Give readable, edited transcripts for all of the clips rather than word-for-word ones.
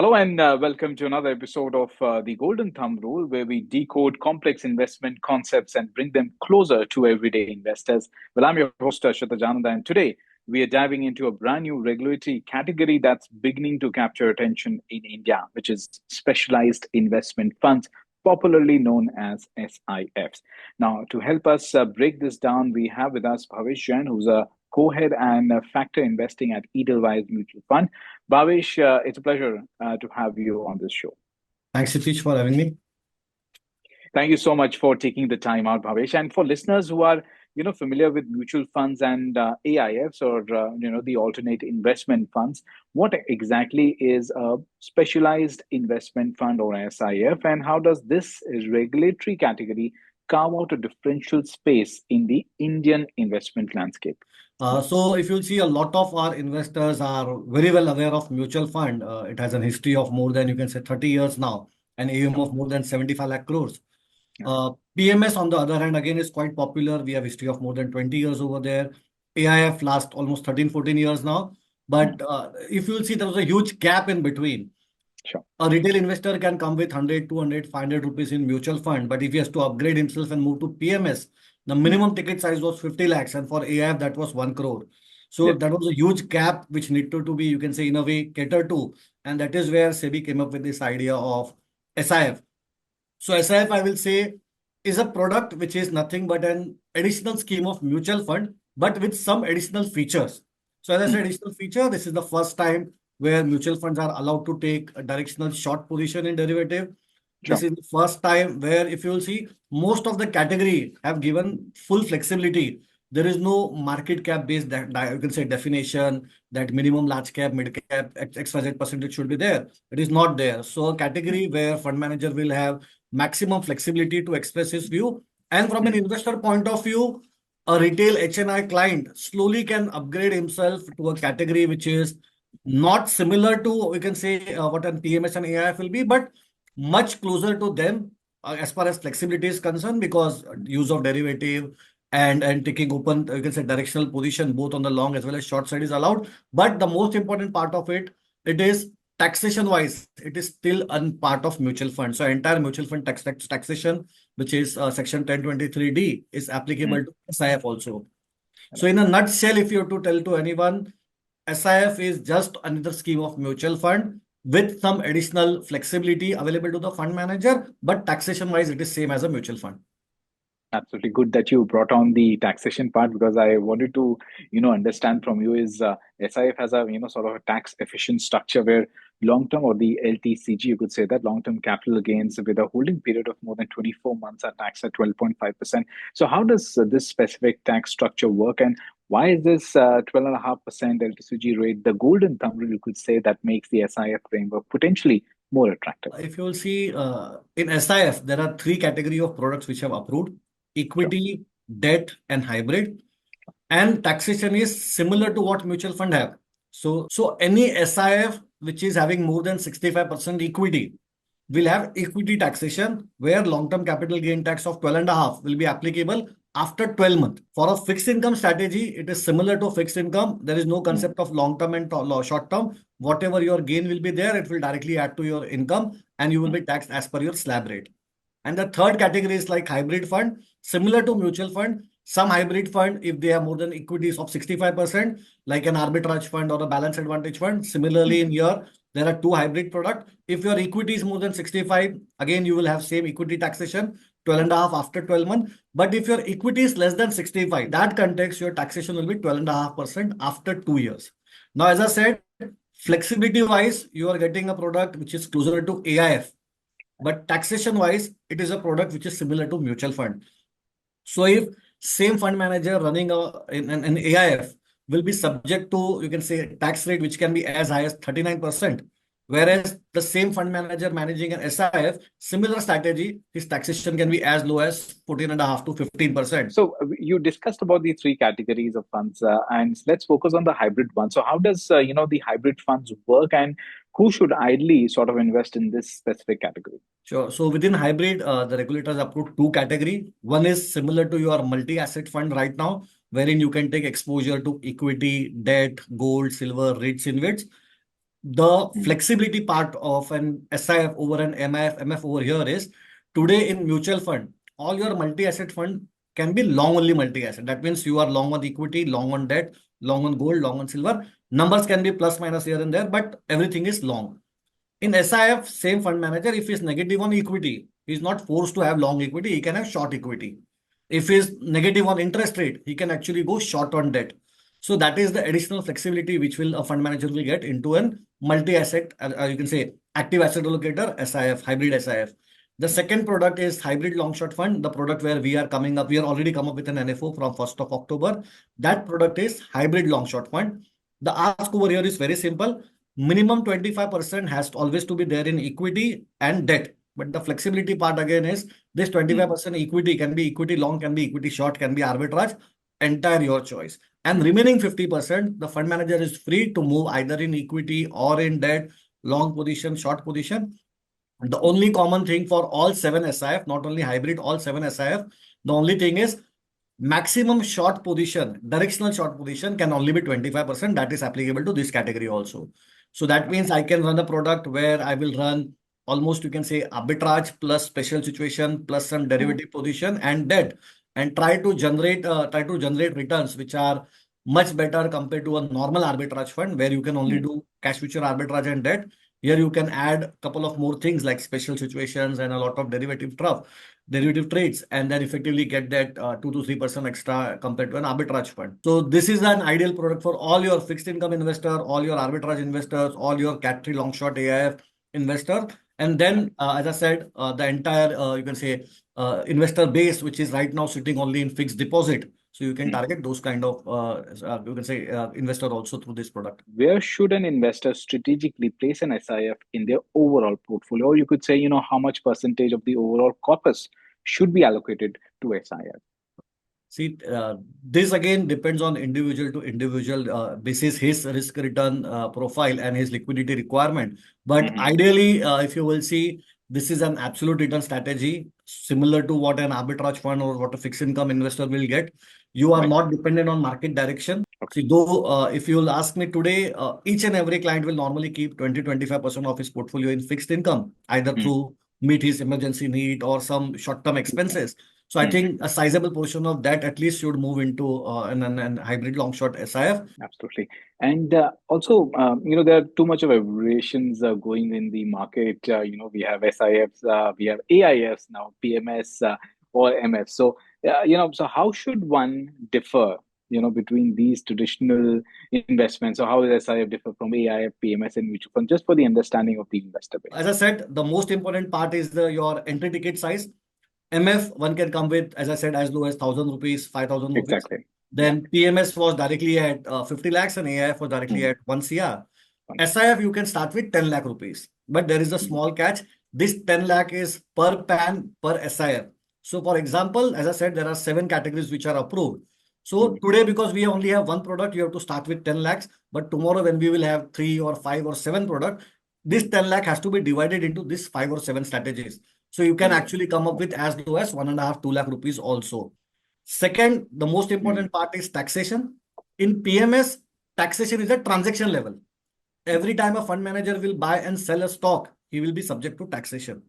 Hello and welcome to another episode of the Golden Thumb Rule, where we decode complex investment concepts and bring them closer to everyday investors. Well, I'm your host, Kshitij Anand, and today we are diving into a brand new regulatory category that's beginning to capture attention in India, which is specialized investment funds, popularly known as SIFs. Now, to help us break this down, we have with us Bhavesh Jain, who's a co-head and factor investing at Edelweiss Mutual Fund. Bhavesh, it's a pleasure to have you on this show. Thanks, Kshitij, for having me. Thank you so much for taking the time out, Bhavesh. And for listeners who are, familiar with mutual funds and AIFs or, the alternate investment funds, what exactly is a specialized investment fund or SIF, and how does this regulatory category carve out a differential space in the Indian investment landscape? So if you'll see, a lot of our investors are very well aware of mutual fund. It has a history of more than, you can say, 30 years now, an AUM of more than 75 lakh crores. PMS, on the other hand, again, is quite popular. We have history of more than 20 years over there. AIF last almost 13, 14 years now. But if you'll see, there was a huge gap in between. Sure. A retail investor can come with 100, 200, 500 rupees in mutual fund. But if he has to upgrade himself and move to PMS, the minimum ticket size was 50 lakhs. And for AIF, that was 1 crore. So that was a huge gap which needed to be, you can say, in a way, catered to. And that is where SEBI came up with this idea of SIF. So SIF, I will say, is a product which is nothing but an additional scheme of mutual fund, but with some additional features. So as I said, additional feature, this is the first time where mutual funds are allowed to take a directional short position in derivative. Sure. This is the first time where, if you will see, most of the category have given full flexibility. There is no market cap based, you can say, definition that minimum large cap, mid cap, XYZ percentage should be there. It is not there. So a category where fund manager will have maximum flexibility to express his view. And from an investor point of view, a retail HNI client slowly can upgrade himself to a category which is not similar to, we can say, what an PMS and AIF will be, but much closer to them as far as flexibility is concerned, because use of derivative and taking open, you can say, directional position both on the long as well as short side is allowed. But the most important part of it is taxation wise, it is still a part of mutual fund. So entire mutual fund taxation, which is section 1023D, is applicable to SIF also. So in a nutshell, if you have to tell to anyone, SIF is just another scheme of mutual fund with some additional flexibility available to the fund manager, but taxation wise, it is same as a mutual fund. Absolutely good that you brought on the taxation part, because I wanted to, understand from you is SIF has a, sort of a tax efficient structure where long-term, or the LTCG, you could say that long-term capital gains with a holding period of more than 24 months are taxed at 12.5%. So how does this specific tax structure work, and why is this 12.5% LTCG rate the golden thumb rule, you could say, that makes the SIF framework potentially more attractive? If you will see, in SIF, there are three categories of products which have approved: equity, debt, and hybrid. And taxation is similar to what mutual fund have. So any SIF which is having more than 65% equity will have equity taxation, where long-term capital gain tax of 12.5 will be applicable after 12 months. For a fixed income strategy, it is similar to fixed income. There is no concept of long-term and short-term. Whatever your gain will be there, it will directly add to your income and you will be taxed as per your slab rate. And the third category is like hybrid fund, similar to mutual fund. Some hybrid fund, if they have more than equities of 65%, like an arbitrage fund or a balance advantage fund. Similarly, in here, there are two hybrid products. If your equity is more than 65, again, you will have same equity taxation, 12.5 after 12 months. But if your equity is less than 65, that context, your taxation will be 12.5% after 2 years. Now, as I said, flexibility wise, you are getting a product which is closer to AIF. But taxation wise, it is a product which is similar to mutual fund. So if same fund manager running an AIF will be subject to, you can say, tax rate which can be as high as 39%, whereas the same fund manager managing an SIF, similar strategy, his taxation can be as low as 14.5 to 15%. So you discussed about the three categories of funds, and let's focus on the hybrid one. So how does the hybrid funds work, and who should ideally sort of invest in this specific category? Sure. So within hybrid, the regulators approved two categories. One is similar to your multi-asset fund right now, wherein you can take exposure to equity, debt, gold, silver, REITs, InvITs. The flexibility part of an SIF over an MF over here is today in mutual fund, all your multi-asset fund can be long only multi-asset. That means you are long on equity, long on debt, long on gold, long on silver. Numbers can be plus minus here and there, but everything is long. In SIF, same fund manager, if he's negative on equity, he's not forced to have long equity, he can have short equity. If he's negative on interest rate, he can actually go short on debt. So that is the additional flexibility which will a fund manager will get into an multi-asset, you can say active asset allocator, SIF, hybrid SIF. The second product is hybrid long short fund, the product where we are coming up. We are already come up with an NFO from 1st of October. That product is hybrid long short fund. The ask over here is very simple. Minimum 25% has always to be there in equity and debt. But the flexibility part again is this 25% equity can be equity long, can be equity short, can be arbitrage, entire your choice. And remaining 50%, the fund manager is free to move either in equity or in debt, long position, short position. The only common thing for all 7 SIF, not only hybrid, all 7 SIF, the only thing is maximum short position, directional short position can only be 25%. That is applicable to this category also. So that means I can run a product where I will run almost, you can say, arbitrage plus special situation plus some derivative position and debt, and try to generate returns which are much better compared to a normal arbitrage fund where you can only do cash future arbitrage and debt. Here you can add a couple of more things like special situations and a lot of derivative trades, and then effectively get that 2 to 3% extra compared to an arbitrage fund. So this is an ideal product for all your fixed income investor, all your arbitrage investors, all your cat 3 long short AIF investor. And then, as I said, the entire, you can say, investor base, which is right now sitting only in fixed deposit. So you can target those kind of, you can say, investor also through this product. Where should an investor strategically place an SIF in their overall portfolio? Or you could say, how much percentage of the overall corpus should be allocated to SIF? See, this again depends on individual to individual basis, his risk return profile and his liquidity requirement. But ideally, if you will see, this is an absolute return strategy similar to what an arbitrage fund or what a fixed income investor will get. You are not dependent on market direction. See, though, if you will ask me today, each and every client will normally keep 20-25% of his portfolio in fixed income, either through meet his emergency need or some short-term expenses. So I think a sizable portion of that at least should move into an hybrid long short SIF. Absolutely. And also, there are too much of aberrations going in the market. We have SIFs, we have AIFs now, PMS or MF. So, so how should one differ, between these traditional investments? So how does SIF differ from AIF, PMS, and mutual fund, just for the understanding of the investor base? As I said, the most important part is your entry ticket size. MF, one can come with, as I said, as low as 1,000 rupees, 5,000 rupees. Exactly. Then PMS was directly at 50 lakhs and AIF was directly at 1 CR. SIF, you can start with 10 lakh rupees. But there is a small catch. This 10 lakh is per PAN per SIF. So for example, as I said, there are 7 categories which are approved. So today, because we only have one product, you have to start with 10 lakhs. But tomorrow, when we will have 3 or 5 or 7 products, this 10 lakh has to be divided into this 5 or 7 strategies. So you can actually come up with as low as 1.5, 2 lakh rupees also. Second, the most important part is taxation. In PMS, taxation is at transaction level. Every time a fund manager will buy and sell a stock, he will be subject to taxation.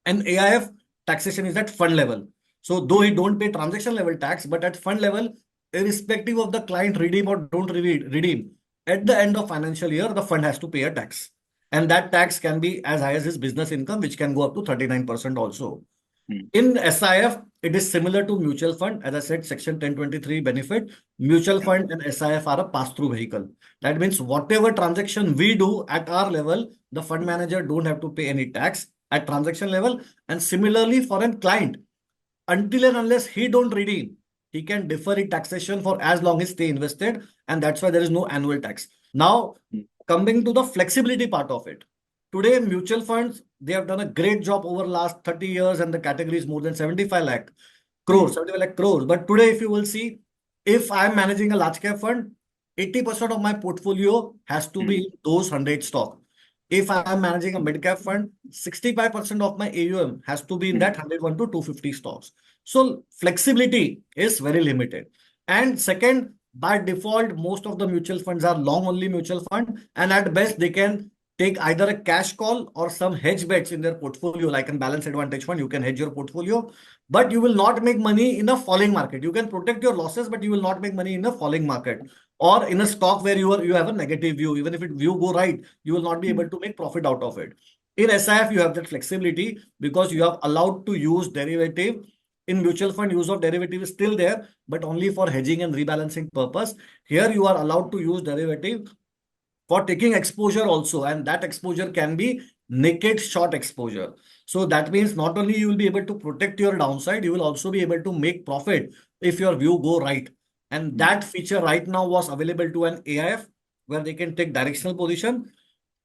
And AIF, taxation is at fund level. So though he don't pay transaction level tax, but at fund level, irrespective of the client redeem or don't redeem, at the end of financial year, the fund has to pay a tax. And that tax can be as high as his business income, which can go up to 39% also. In SIF, it is similar to mutual fund. As I said, Section 1023 benefit. Mutual fund and SIF are a pass-through vehicle. That means whatever transaction we do at our level, the fund manager don't have to pay any tax at transaction level. And similarly for a client, until and unless he don't redeem, he can defer it taxation for as long as stay invested. And that's why there is no annual tax. Now, coming to the flexibility part of it. Today, mutual funds, they have done a great job over last 30 years and the category is more than 75 lakh crores, 75 lakh crores. But today, if you will see, if I'm managing a large cap fund, 80% of my portfolio has to be in those 100 stock. If I am managing a mid cap fund, 65% of my AUM has to be in that 101 to 250 stocks. So flexibility is very limited. And second, by default, most of the mutual funds are long only mutual fund, and at best they can take either a cash call or some hedge bets in their portfolio, like a balance advantage fund. You can hedge your portfolio, but you will not make money in a falling market. You can protect your losses, but you will not make money in a falling market or in a stock where you have a negative view. Even if it view go right, you will not be able to make profit out of it. In SIF, you have that flexibility because you have allowed to use derivative. In mutual fund, use of derivative is still there, but only for hedging and rebalancing purpose. Here, you are allowed to use derivative for taking exposure also, and that exposure can be naked short exposure. So that means not only you will be able to protect your downside, you will also be able to make profit if your view go right. And that feature right now was available to an AIF where they can take directional position.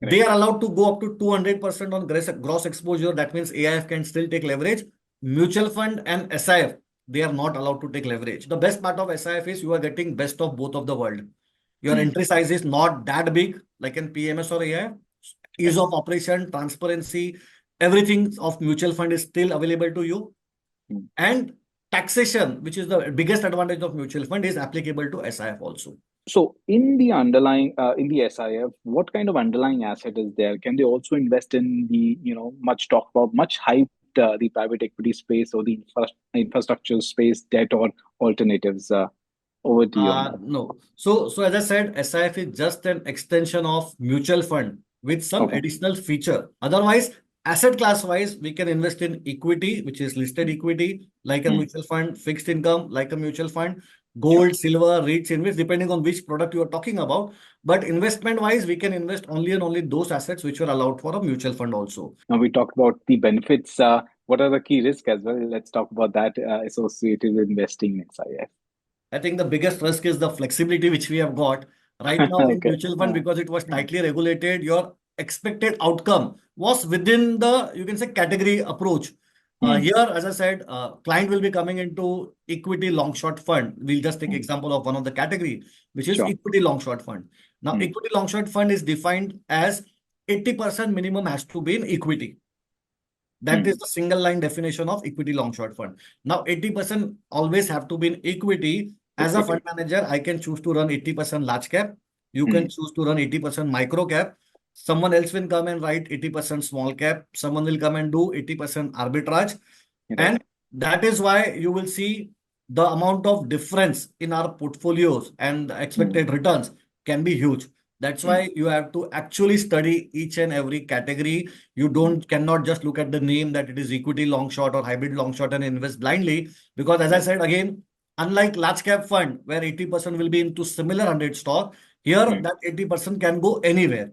They are allowed to go up to 200% on gross exposure. That means AIF can still take leverage. Mutual fund and SIF, they are not allowed to take leverage. The best part of SIF is you are getting best of both of the world. Your entry size is not that big like in PMS or AIF. Ease of operation, transparency, everything of mutual fund is still available to you. And taxation, which is the biggest advantage of mutual fund, is applicable to SIF also. So in the underlying, in the SIF, what kind of underlying asset is there? Can they also invest in the, much talked about, much hyped, the private equity space or the infrastructure space, debt or alternatives? Over to you on that. No. So as I said, SIF is just an extension of mutual fund with some Okay. additional feature. Otherwise, asset class wise, we can invest in equity, which is listed equity, like a mutual fund, fixed income, like a mutual fund, Sure. gold, silver, REITs, invest, depending on which product you are talking about. But investment wise, we can invest only and only those assets which are allowed for a mutual fund also. Now we talked about the benefits. What are the key risks as well? Let's talk about that associated with investing in SIF. I think the biggest risk is the flexibility which we have got right now in Okay. mutual fund because it was tightly regulated. Your expected outcome was within the, you can say, category approach. Here, as I said, client will be coming into equity long short fund. We'll just take example of one of the category, which is Sure. equity long short fund. Now, equity long short fund is defined as 80% minimum has to be in equity. That is the single line definition of equity long short fund. Now, 80% always have to be in equity. As a fund manager, I can choose to run 80% large cap. You can choose to run 80% micro cap. Someone else will come and write 80% small cap. Someone will come and do 80% arbitrage. And that is why you will see the amount of difference in our portfolios and expected returns can be huge. That's why you have to actually study each and every category. You cannot just look at the name that it is equity long short or hybrid long short and invest blindly. Because as I said again, unlike large cap fund where 80% will be into similar 100 stock, here that 80% can go anywhere.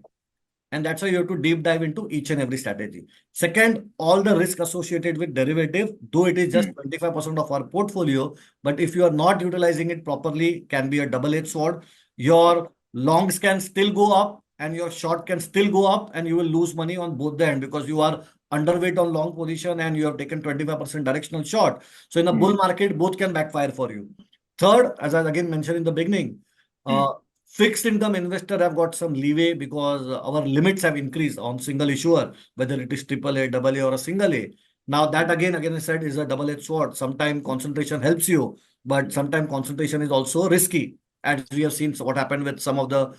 And that's why you have to deep dive into each and every strategy. Second, all the risk associated with derivative, though it is just 25% of our portfolio, but if you are not utilizing it properly, can be a double-edged sword. Your longs can still go up and your short can still go up, and you will lose money on both the end because you are underweight on long position and you have taken 25% directional short. So in a bull market, both can backfire for you. Third, as I again mentioned in the beginning, fixed income investor have got some leeway because our limits have increased on single issuer, whether it is triple A, double A, or a single A. Now that again I said is a double-edged sword. Sometimes concentration helps you, but sometimes concentration is also risky, as we have seen what happened with some of the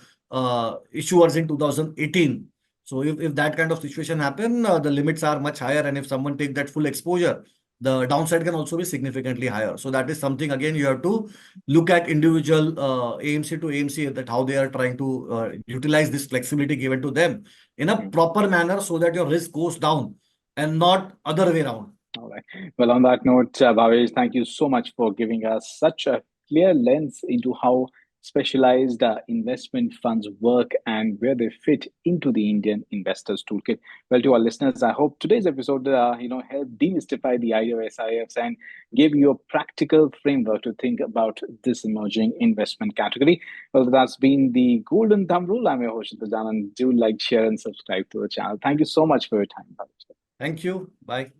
issuers in 2018. So if that kind of situation happen, the limits are much higher, and if someone take that full exposure, the downside can also be significantly higher. So that is something again you have to look at individual AMC to AMC that how they are trying to utilize this flexibility given to them in a proper manner so that your risk goes down and not other way around. All right. Well, on that note, Bhavesh, thank you so much for giving us such a clear lens into how specialized investment funds work and where they fit into the Indian investors toolkit. Well, to our listeners, I hope today's episode, helped demystify the idea of SIFs and gave you a practical framework to think about this emerging investment category. Well, that's been the Golden Thumb Rule. I'm your host, Kshitij Anand. Do like, share, and subscribe to the channel. Thank you so much for your time, Bhavesh. Thank you. Bye.